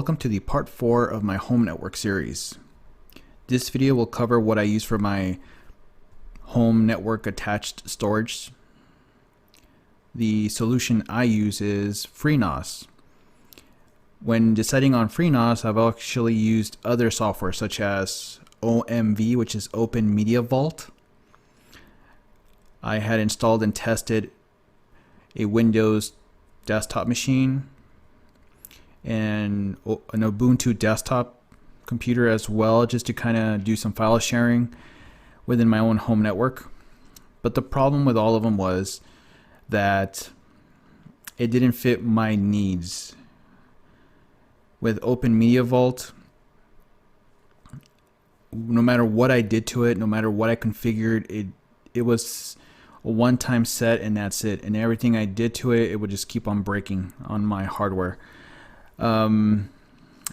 Welcome to the part 4 of my home network series. This video will cover what I use for my home network attached storage. The solution I use is Freenas. When deciding on Freenas, I've actually used other software such as OMV, which is Open Media Vault. I had installed and tested a Windows desktop machine and an Ubuntu desktop computer as well, just to kind of do some file sharing within my own home network. But the problem with all of them was that it didn't fit my needs. With Open Media Vault, no matter what I did to it, no matter what I configured, it was a one-time set and that's it. And everything I did to it, it would just keep on breaking on my hardware.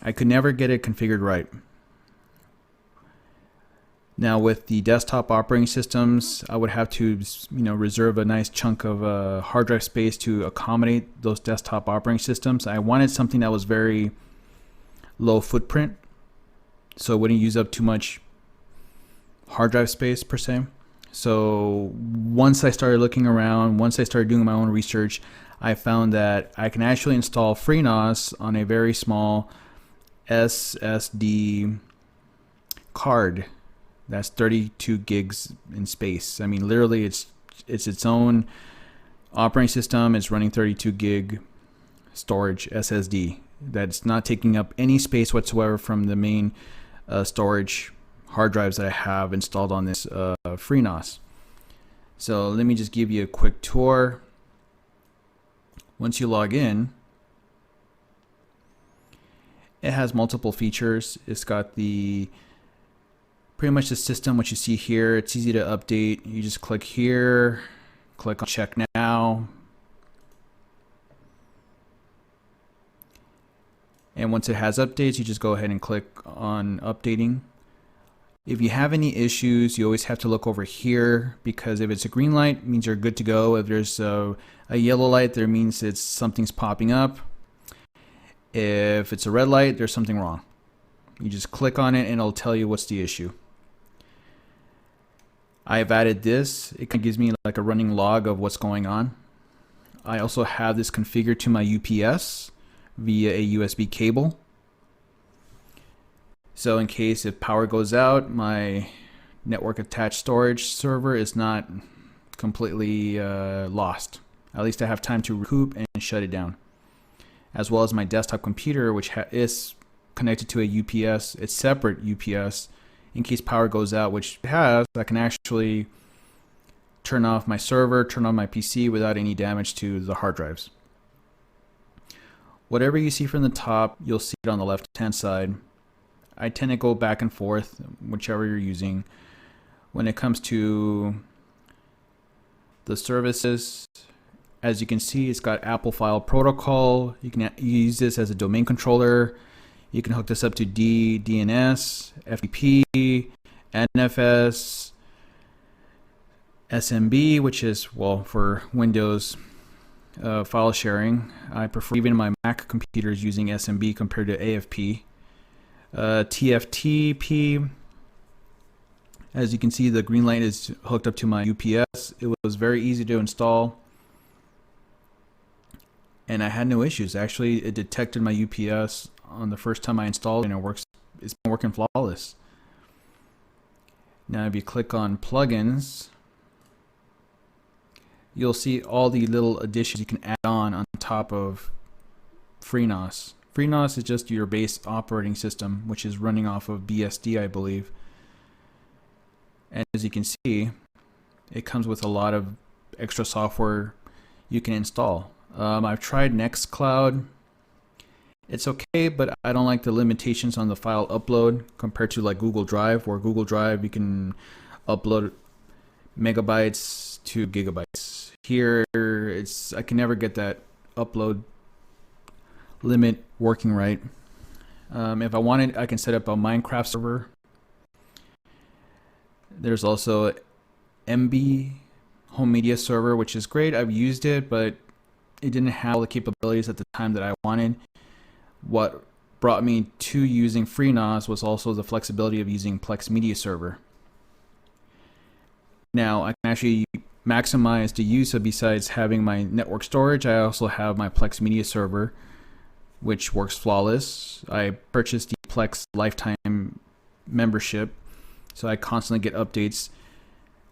I could never get it configured right. Now with the desktop operating systems, I would have to, reserve a nice chunk of hard drive space to accommodate those desktop operating systems. I wanted something that was very low footprint, so it wouldn't use up too much hard drive space per se. So once I started looking around, once I started doing my own research, I found that I can actually install Freenas on a very small SSD card that's 32 gigs in space. I mean, literally it's its own operating system. It's running 32 gig storage SSD that's not taking up any space whatsoever from the main storage hard drives that I have installed on this Freenas. So let me just give you a quick tour. Once you log in, it has multiple features. It's got pretty much the system, what you see here. It's easy to update. You just click here, click on check now. And once it has updates, you just go ahead and click on updating. If you have any issues, you always have to look over here, because if it's a green light, it means you're good to go. If there's a yellow light, that means something's popping up. If it's a red light, there's something wrong. You just click on it and it'll tell you what's the issue. I've added this. It gives me like a running log of what's going on. I also have this configured to my UPS via a USB cable. So in case if power goes out, my network attached storage server is not completely lost. At least I have time to recoup and shut it down. As well as my desktop computer, which is connected to a UPS, it's separate UPS. In case power goes out, which it has, I can actually turn off my server, turn on my PC without any damage to the hard drives. Whatever you see from the top, you'll see it on the left-hand side. I tend to go back and forth, whichever you're using. When it comes to the services, as you can see, it's got Apple File Protocol. You can use this as a domain controller. You can hook this up to DNS, FTP, NFS, SMB, which is, well, for Windows file sharing. I prefer, even my Mac computers, using SMB compared to AFP. TFTP. As you can see, the green light is hooked up to my UPS. It was very easy to install, and I had no issues. Actually, it detected my UPS on the first time I installed it, and it's been working flawless. Now if you click on plugins, you'll see all the little additions you can add on top of Freenas. Freenas is just your base operating system, which is running off of BSD, I believe. And as you can see, it comes with a lot of extra software you can install. I've tried Nextcloud. It's okay, but I don't like the limitations on the file upload compared to like Google Drive, where Google Drive you can upload megabytes to gigabytes. Here, I can never get that upload limit working right. If I wanted, I can set up a Minecraft server. There's also MB home media server, which is great. I've used it, but it didn't have all the capabilities at the time that I wanted. What brought me to using Freenas was also the flexibility of using Plex Media Server. Now I can actually maximize the use of, besides having my network storage, I also have my Plex Media Server, which works flawless. I purchased the Plex lifetime membership, so I constantly get updates.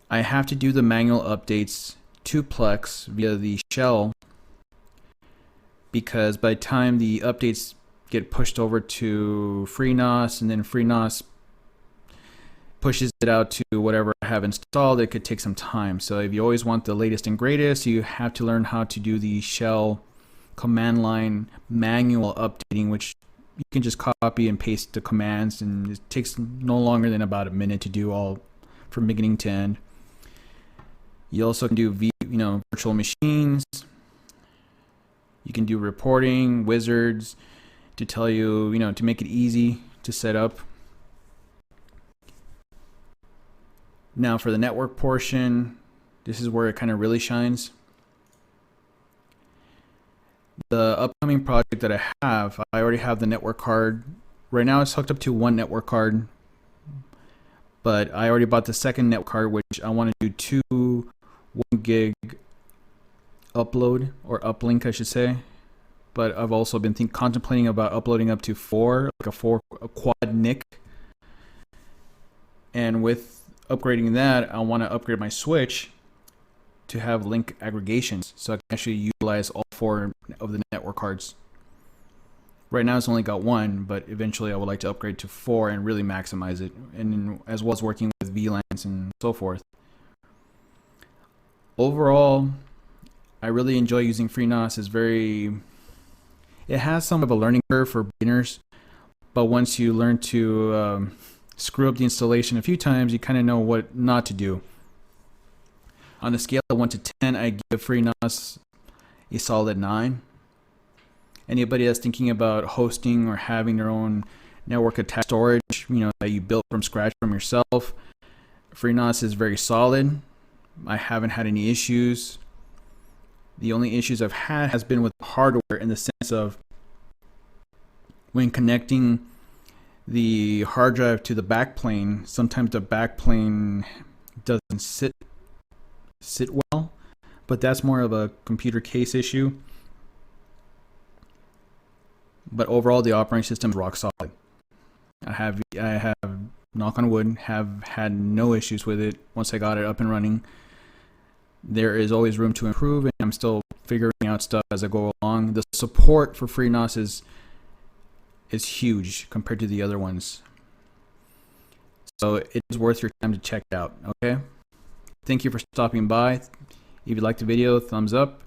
I have to do the manual updates to Plex via the shell, because by the time the updates get pushed over to Freenas and then Freenas pushes it out to whatever I have installed, it could take some time. So if you always want the latest and greatest, you have to learn how to do the shell command line manual updating, which you can just copy and paste the commands, and it takes no longer than about a minute to do all from beginning to end. You also can do virtual machines. You can do reporting, wizards to tell you, to make it easy to set up. Now for the network portion, this is where it kind of really shines. The upcoming project that I already have the network card. Right now it's hooked up to one network card, but I already bought the second network card, which I want to do 2 1 gig upload, or uplink I should say. But I've also been contemplating about uploading up to 4, like a quad NIC. And with upgrading that, I want to upgrade my switch to have link aggregations, so I can actually utilize all 4 of the network cards. Right now it's only got 1, but eventually I would like to upgrade to 4 and really maximize it, and as well as working with VLANs and so forth. Overall, I really enjoy using Freenas. It has some of a learning curve for beginners, but once you learn to screw up the installation a few times, you kind of know what not to do. On a scale of 1 to 10, I give Freenas a solid 9. Anybody that's thinking about hosting or having their own network attached storage, that you built from scratch from yourself, Freenas is very solid. I haven't had any issues. The only issues I've had has been with hardware, in the sense of when connecting the hard drive to the backplane, sometimes the backplane doesn't sit well, but that's more of a computer case issue. But overall, the operating system is rock solid. I have, knock on wood, have had no issues with it once I got it up and running. There is always room to improve, and I'm still figuring out stuff as I go along. The support for Freenas is huge compared to the other ones, so it is worth your time to check it out. Okay, thank you for stopping by. If you liked the video, thumbs up.